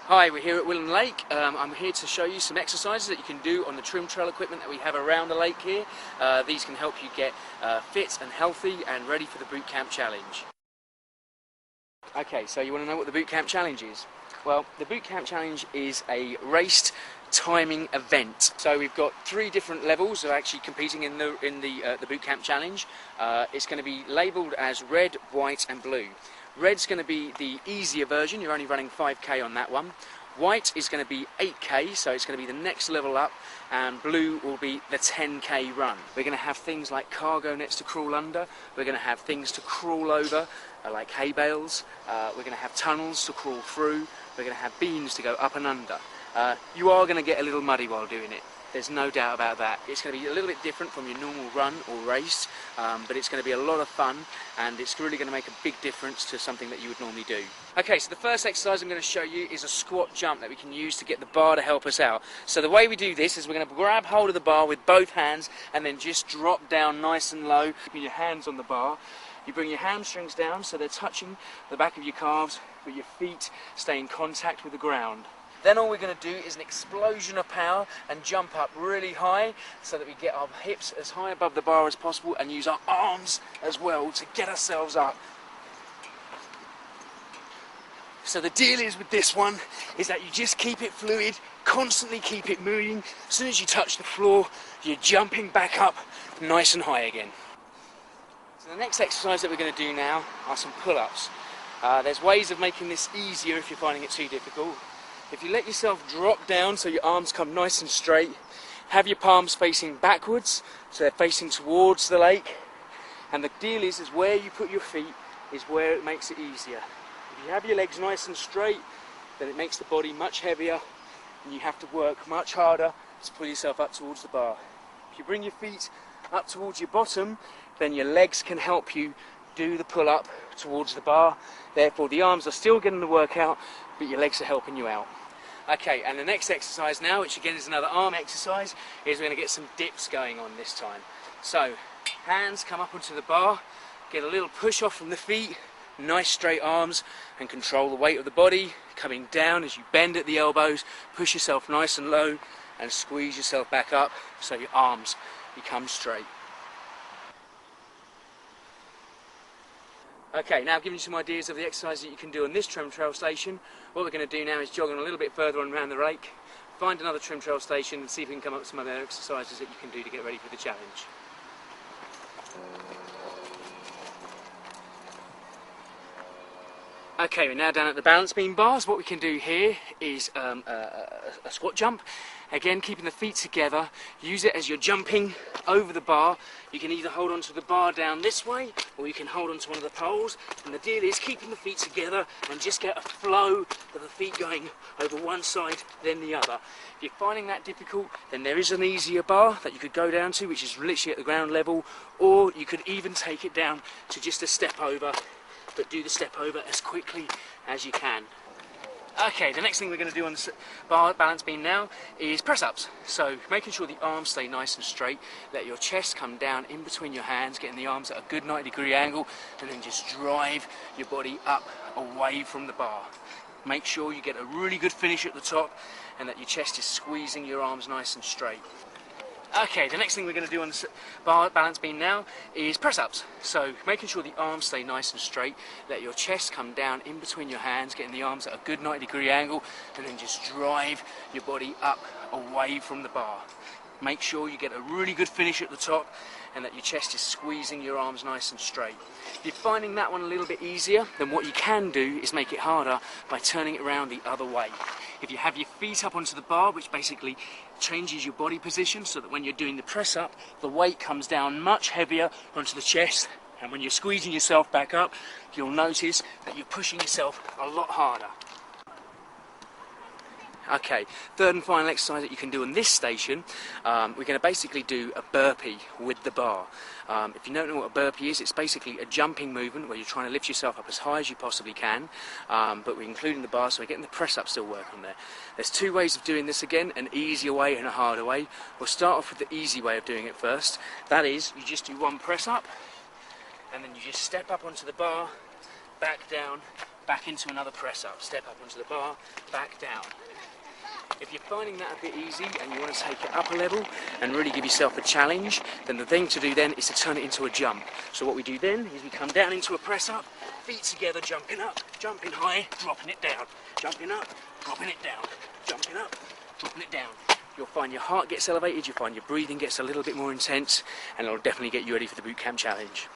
Hi, we're here at Willand Lake. I'm here to show you some exercises that you can do on the trim trail equipment that we have around the lake here. These can help you get fit and healthy and ready for the boot camp challenge. Okay, so you want to know what the boot camp challenge is? Well, the boot camp challenge is a raced timing event. So we've got 3 different levels of actually competing in the boot camp challenge. It's going to be labelled as red, white and blue. Red's going to be the easier version, you're only running 5k on that one. White is going to be 8k, so it's going to be the next level up, and blue will be the 10k run. We're going to have things like cargo nets to crawl under, we're going to have things to crawl over, like hay bales, we're going to have tunnels to crawl through, we're going to have beams to go up and under. You are going to get a little muddy while doing it. There's no doubt about that. It's going to be a little bit different from your normal run or race, but it's going to be a lot of fun, and it's really going to make a big difference to something that you would normally do. Okay, so the first exercise I'm going to show you is a squat jump that we can use to get the bar to help us out. So the way we do this is we're going to grab hold of the bar with both hands and then just drop down nice and low, keeping your hands on the bar. You bring your hamstrings down so they're touching the back of your calves, but your feet stay in contact with the ground. Then all we're going to do is an explosion of power and jump up really high so that we get our hips as high above the bar as possible and use our arms as well to get ourselves up. So the deal is with this one is that you just keep it fluid, constantly keep it moving. As soon as you touch the floor, you're jumping back up nice and high again. So the next exercise that we're going to do now are some pull-ups. There's ways of making this easier if you're finding it too difficult. If you let yourself drop down so your arms come nice and straight, have your palms facing backwards so they're facing towards the lake, and the deal is where you put your feet is where it makes it easier. If you have your legs nice and straight, then it makes the body much heavier and you have to work much harder to pull yourself up towards the bar. If you bring your feet up towards your bottom, then your legs can help you do the pull up towards the bar. Therefore the arms are still getting the work out, but your legs are helping you out. Okay, and the next exercise now, which again is another arm exercise, is we're going to get some dips going on this time. So, hands come up onto the bar, get a little push off from the feet, nice straight arms, and control the weight of the body, coming down as you bend at the elbows, push yourself nice and low, and squeeze yourself back up so your arms become straight. Okay, now giving you some ideas of the exercises that you can do on this trim trail station. What we're going to do now is jog on a little bit further on around the lake, find another trim trail station and see if we can come up with some other exercises that you can do to get ready for the challenge. Okay, we're now down at the balance beam bars. What we can do here is a squat jump. Again, keeping the feet together, use it as you're jumping over the bar. You can either hold onto the bar down this way, or you can hold onto one of the poles. And the deal is keeping the feet together and just get a flow of the feet going over one side, then the other. If you're finding that difficult, then there is an easier bar that you could go down to, which is literally at the ground level, or you could even take it down to just a step over, but do the step over as quickly as you can. Okay, the next thing we're going to do on the bar balance beam now is press-ups. So making sure the arms stay nice and straight, let your chest come down in between your hands, getting the arms at a good 90-degree angle, and then just drive your body up away from the bar. Make sure you get a really good finish at the top and that your chest is squeezing your arms nice and straight. Okay, the next thing we're going to do on the bar balance beam now is press-ups. So making sure the arms stay nice and straight, let your chest come down in between your hands, getting the arms at a good 90-degree angle, and then just drive your body up away from the bar. Make sure you get a really good finish at the top and that your chest is squeezing your arms nice and straight. If you're finding that one a little bit easier, then what you can do is make it harder by turning it around the other way. If you have your feet up onto the bar, which basically changes your body position so that when you're doing the press up, the weight comes down much heavier onto the chest, and when you're squeezing yourself back up, you'll notice that you're pushing yourself a lot harder. Okay, third and final exercise that you can do on this station, we're going to basically do a burpee with the bar. If you don't know what a burpee is, it's basically a jumping movement where you're trying to lift yourself up as high as you possibly can, but we're including the bar so we're getting the press up still work on there. There's 2 ways of doing this again, an easier way and a harder way. We'll start off with the easy way of doing it first. That is, you just do 1 press up, and then you just step up onto the bar, back down, back into another press up, step up onto the bar, back down. If you're finding that a bit easy and you want to take it up a level and really give yourself a challenge, then the thing to do then is to turn it into a jump. So what we do then is we come down into a press up, feet together, jumping up, jumping high, dropping it down, jumping up, dropping it down, jumping up, dropping it down. You'll find your heart gets elevated, you'll find your breathing gets a little bit more intense, and it'll definitely get you ready for the boot camp challenge.